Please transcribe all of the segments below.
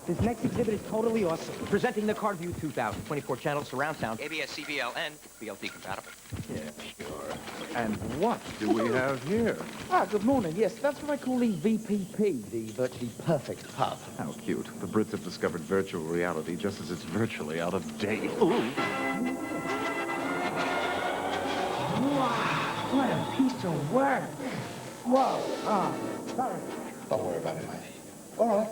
This next exhibit is totally awesome. Presenting the CarView 2000, 24 channels surround sound, ABS, CBL, and BLT compatible. Yeah, sure. And what do we have here? Ah, good morning. Yes, that's what I call the VPP, the Virtually Perfect Pub. How cute. The Brits have discovered virtual reality just as it's virtually out of date. Ooh. Wow, what a piece of work. Whoa. Ah, sorry. Don't worry about it, mate. All right.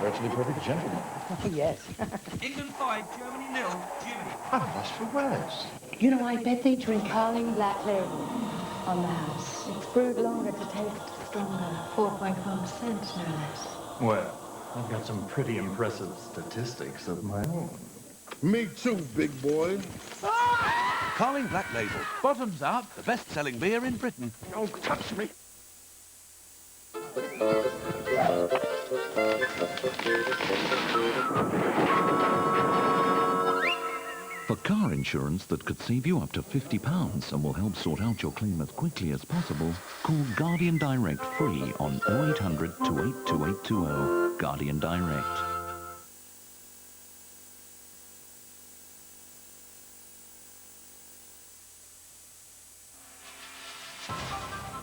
Virtually perfect gentleman. Yes. England 5, Germany 0, Germany. I'm lost for words. You know, I bet they drink Carling Black Label on the house. It's brewed longer to taste stronger. 4.1%, no less. Well, I've got some pretty impressive statistics of my own. Me too, big boy. Carling Black Label. Bottoms up, the best-selling beer in Britain. Don't touch me. For car insurance that could save you up to £50 and will help sort out your claim as quickly as possible, call Guardian Direct free on 0800 282820. Guardian Direct.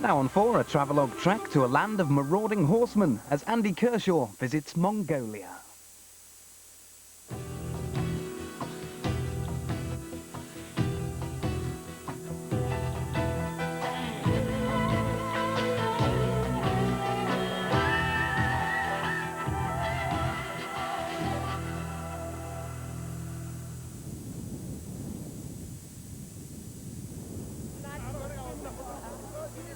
Now on for a Travelog trek to a land of marauding horsemen as Andy Kershaw visits Mongolia.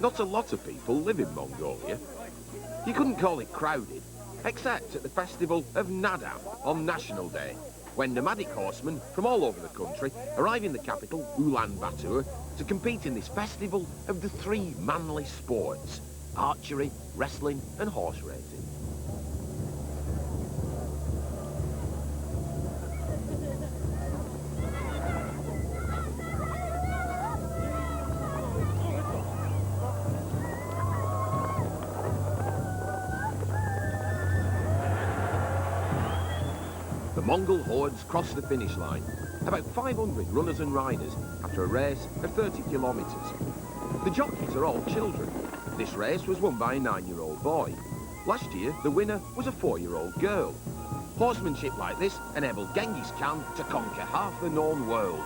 Not a lot of people live in Mongolia. You couldn't call it crowded, except at the festival of Nadam on National Day, when nomadic horsemen from all over the country arrive in the capital, Ulaanbaatar, to compete in this festival of the three manly sports: archery, wrestling and horse racing. The Mongol hordes cross the finish line, about 500 runners and riders, after a race of 30 kilometres. The jockeys are all children. This race was won by a 9-year-old boy. Last year, the winner was a 4-year-old girl. Horsemanship like this enabled Genghis Khan to conquer half the known world.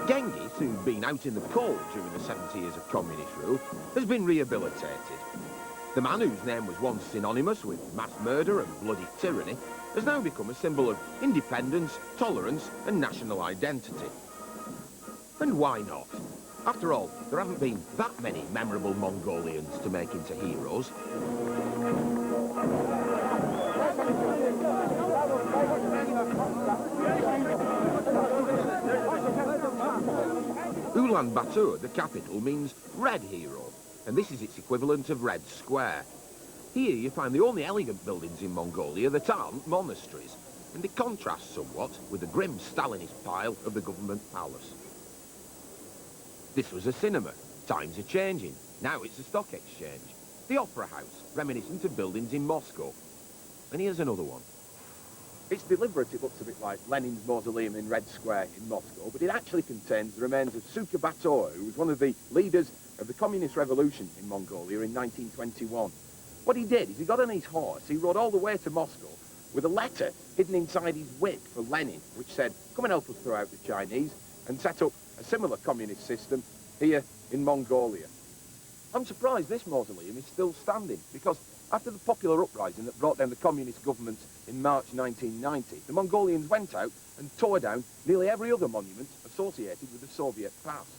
Genghis, who'd been out in the cold during the 70 years of communist rule, has been rehabilitated. The man whose name was once synonymous with mass murder and bloody tyranny has now become a symbol of independence, tolerance and national identity. And why not? After all, there haven't been that many memorable Mongolians to make into heroes. Ulaanbaatar, the capital, means Red Hero, and this is its equivalent of Red Square. Here you find the only elegant buildings in Mongolia that aren't monasteries, and it contrasts somewhat with the grim Stalinist pile of the government palace. This was a cinema. Times are changing. Now it's a stock exchange. The Opera House, reminiscent of buildings in Moscow. And here's another one. It's deliberate, it looks a bit like Lenin's mausoleum in Red Square in Moscow, but it actually contains the remains of Suka Bator, who was one of the leaders of the communist revolution in Mongolia in 1921. What he did is he got on his horse, he rode all the way to Moscow with a letter hidden inside his whip for Lenin, which said, come and help us throw out the Chinese, and set up a similar communist system here in Mongolia. I'm surprised this mausoleum is still standing, because after the popular uprising that brought down the communist government in March 1990, the Mongolians went out and tore down nearly every other monument associated with the Soviet past.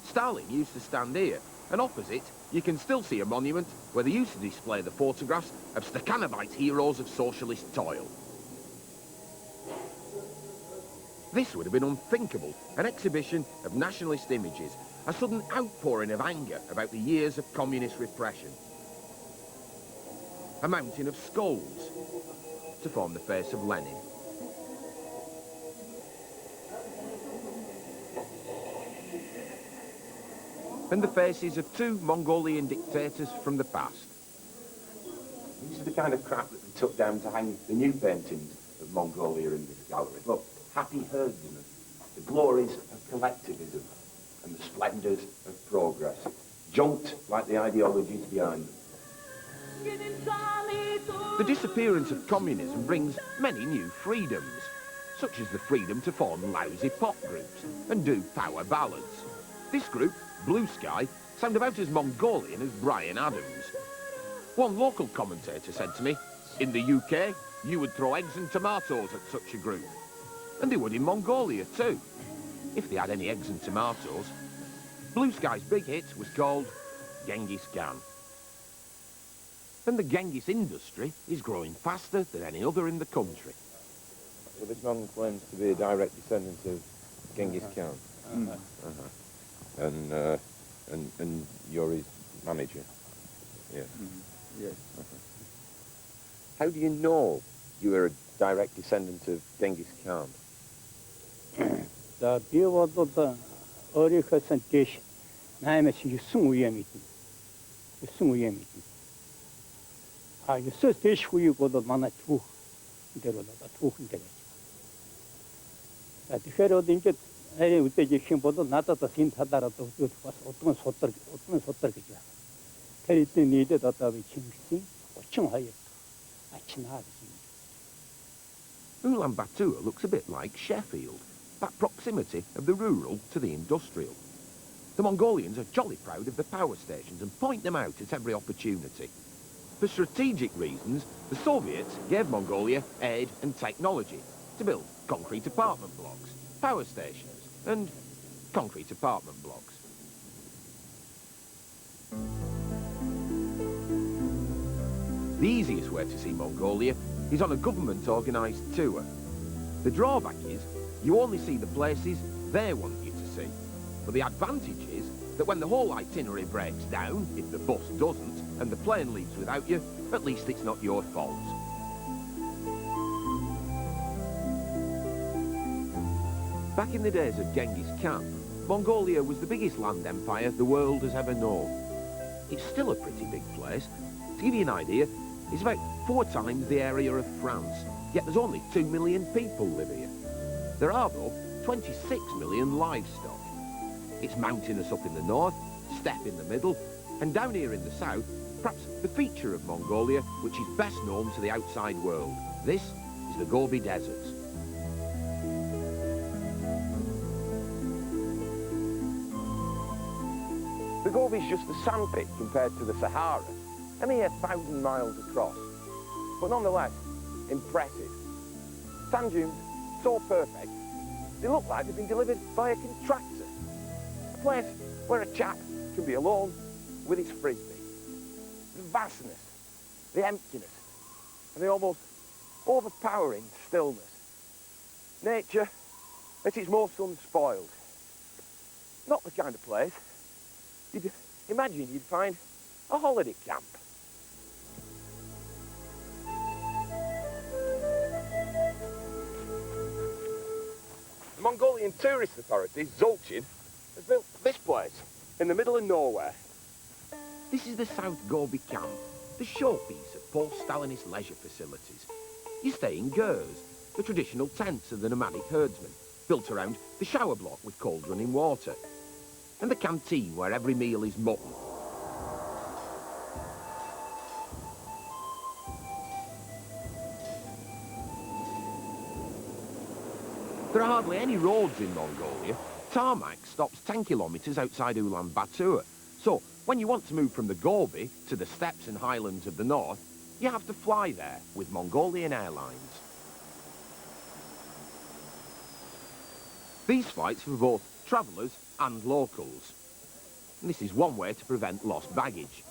Stalin used to stand here, and opposite you can still see a monument where they used to display the photographs of Stakhanovite heroes of socialist toil. This would have been unthinkable, an exhibition of nationalist images, a sudden outpouring of anger about the years of communist repression. A mountain of skulls to form the face of Lenin. and the faces of two Mongolian dictators from the past. This is the kind of crap that we took down to hang the new paintings of Mongolia in this gallery. Look, happy herdsmen, the glories of collectivism and the splendours of progress. Junked like the ideologies behind them. The disappearance of communism brings many new freedoms, such as the freedom to form lousy pop groups and do power ballads. This group, Blue Sky, sound about as Mongolian as Bryan Adams. One local commentator said to me, in the UK, you would throw eggs and tomatoes at such a group. And they would in Mongolia too, if they had any eggs and tomatoes. Blue Sky's big hit was called Genghis Khan. And the Genghis industry is growing faster than any other in the country. So this man claims to be a direct descendant of Genghis Khan. And you're his manager. Yes. Yes. How do you know you are a direct descendant of Genghis Khan? За би бол өөрийнхөөс нь дээш 8-аас 9 үеэ мэднэ. 9 үеэ мэднэ. 9-өөс дээш үеийг бол манай түүх дээр бол түүхэн дээр байж. Тэгэхээр бол ингээд харин үдээж ирэх юм бол надад бас энэ талаараа зөвлөх бас удмын судар гэж байна. Тэр эдний нийлээд одоо би Чингисийн 32 ачнаа гэж юм. Ulaanbaatar looks a bit like Sheffield, that proximity of the rural to the industrial. The Mongolians are jolly proud of the power stations and point them out at every opportunity. For strategic reasons, the Soviets gave Mongolia aid and technology to build concrete apartment blocks, power stations, and concrete apartment blocks. The easiest way to see Mongolia is on a government-organised tour. The drawback is you only see the places they want you to see. But the advantage is that when the whole itinerary breaks down, if the bus doesn't, and the plane leaves without you, at least it's not your fault. Back in the days of Genghis Khan, Mongolia was the biggest land empire the world has ever known. It's still a pretty big place. To give you an idea, it's about 4 times the area of France, yet there's only 2 million people live here. There are, though, 26 million livestock. It's mountainous up in the north, steppe in the middle, and down here in the south, perhaps the feature of Mongolia which is best known to the outside world. This is the Gobi Deserts. The Gobi's just a sandpit compared to the Sahara, only 1,000 miles across, but nonetheless, impressive. Sand dunes, so perfect, they look like they've been delivered by a contractor. A place where a chap can be alone with his frisbee. The vastness, the emptiness, and the almost overpowering stillness. Nature at its most unspoiled. Not the kind of place you'd imagine you'd find a holiday camp. The Mongolian Tourist Authority, Dzogchen, has built this place in the middle of nowhere. This is the South Gobi camp, the showpiece of post-Stalinist leisure facilities. You stay in gers, the traditional tents of the nomadic herdsmen, built around the shower block with cold running water, and the canteen where every meal is mutton. There are hardly any roads in Mongolia. Tarmac stops 10 kilometres outside Ulaanbaatar. So, when you want to move from the Gobi to the steppes and highlands of the north, you have to fly there with Mongolian Airlines. These flights for both travellers and locals. And this is one way to prevent lost baggage.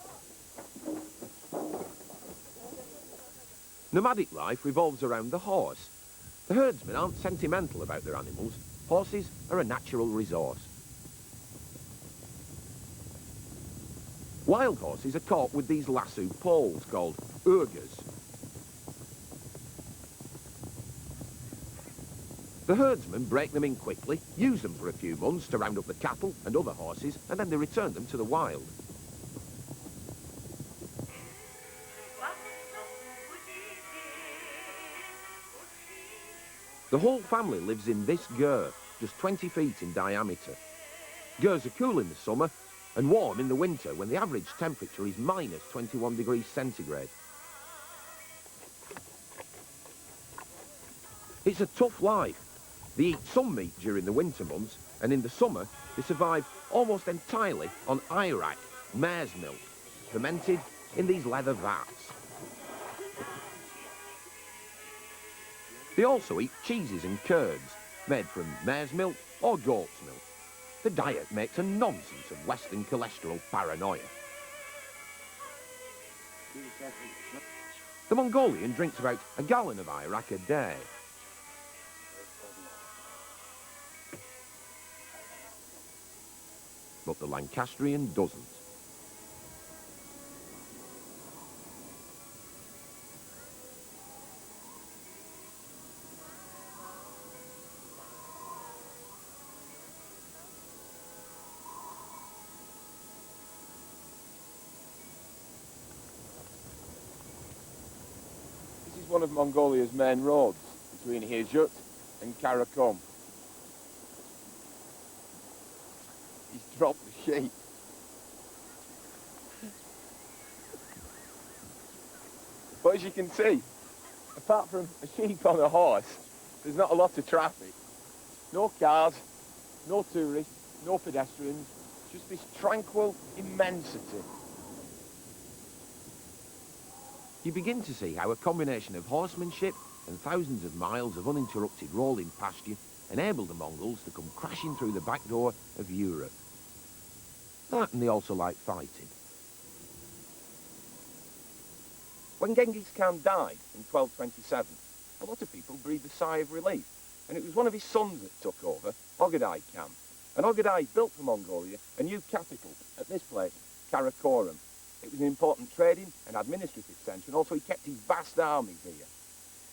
Nomadic life revolves around the horse. The herdsmen aren't sentimental about their animals. Horses are a natural resource. Wild horses are caught with these lasso poles called urgas. The herdsmen break them in quickly, use them for a few months to round up the cattle and other horses, and then they return them to the wild. The whole family lives in this ger, just 20 feet in diameter. Gers are cool in the summer and warm in the winter when the average temperature is minus 21 degrees centigrade. It's a tough life. They eat some meat during the winter months, and in the summer they survive almost entirely on Iraq, mare's milk, fermented in these leather vats. They also eat cheeses and curds, made from mare's milk or goat's milk. The diet makes a nonsense of Western cholesterol paranoia. The Mongolian drinks about a gallon of Iraq a day. But the Lancastrian doesn't. This is one of Mongolia's main roads between Hirjut and Karakum. He's dropped the sheep. But as you can see, apart from a sheep on a horse, there's not a lot of traffic. No cars, no tourists, no pedestrians, just this tranquil immensity. You begin to see how a combination of horsemanship and thousands of miles of uninterrupted rolling pasture enabled the Mongols to come crashing through the back door of Europe. That, and they also like fighting. When Genghis Khan died in 1227, a lot of people breathed a sigh of relief, and it was one of his sons that took over, Ogadai Khan. And Ogadai built for Mongolia a new capital at this place, Karakorum. It was an important trading and administrative centre, and also he kept his vast armies here.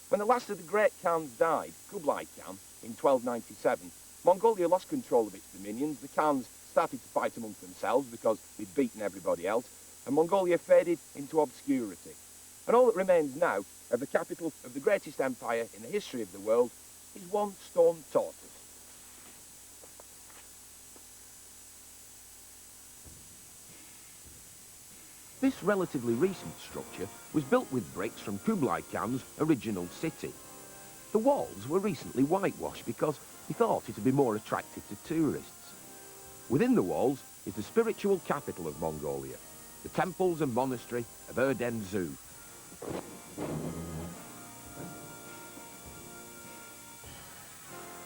When the last of the great Khans died, Kublai Khan, in 1297, Mongolia lost control of its dominions. The Khans started to fight amongst themselves because they'd beaten everybody else, and Mongolia faded into obscurity. And all that remains now of the capital of the greatest empire in the history of the world is one stone tortoise. This relatively recent structure was built with bricks from Kublai Khan's original city. The walls were recently whitewashed because he thought it would be more attractive to tourists. Within the walls is the spiritual capital of Mongolia, the temples and monastery of Erden-Zu.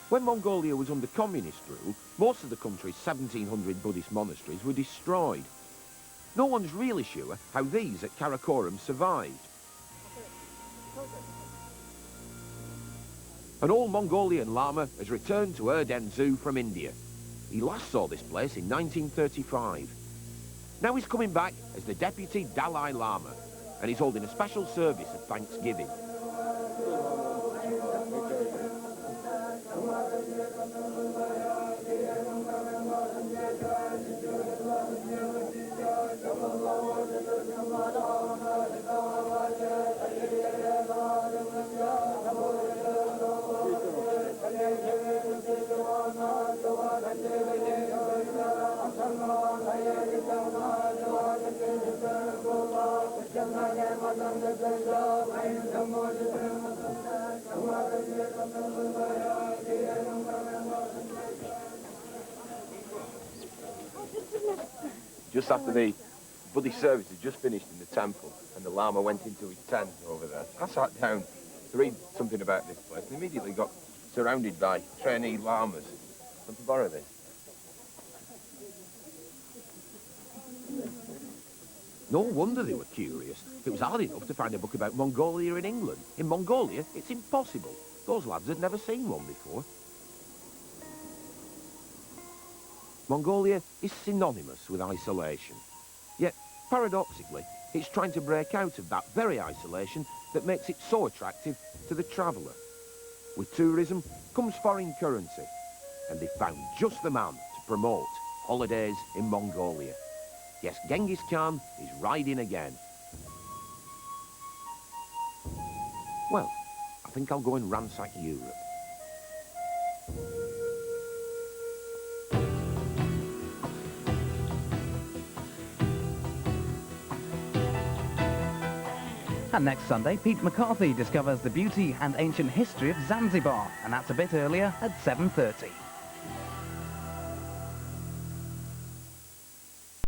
When Mongolia was under communist rule, most of the country's 1,700 Buddhist monasteries were destroyed. No one's really sure how these at Karakorum survived. An old Mongolian Lama has returned to Erden-Zu from India. He last saw this place in 1935. Now he's coming back as the Deputy Dalai Lama, and he's holding a special service at Thanksgiving. Just after the Buddhist service had just finished in the temple and the Lama went into his tent over there, I sat down to read something about this place and immediately got surrounded by trainee Lamas. Want to borrow this? No wonder they were curious. It was hard enough to find a book about Mongolia in England. In Mongolia, it's impossible. Those lads had never seen one before. Mongolia is synonymous with isolation. Yet, paradoxically, it's trying to break out of that very isolation that makes it so attractive to the traveller. With tourism comes foreign currency, and they found just the man to promote holidays in Mongolia. Yes, Genghis Khan is riding again. Well, I think I'll go and ransack Europe. And next Sunday, Pete McCarthy discovers the beauty and ancient history of Zanzibar, and that's a bit earlier at 7:30.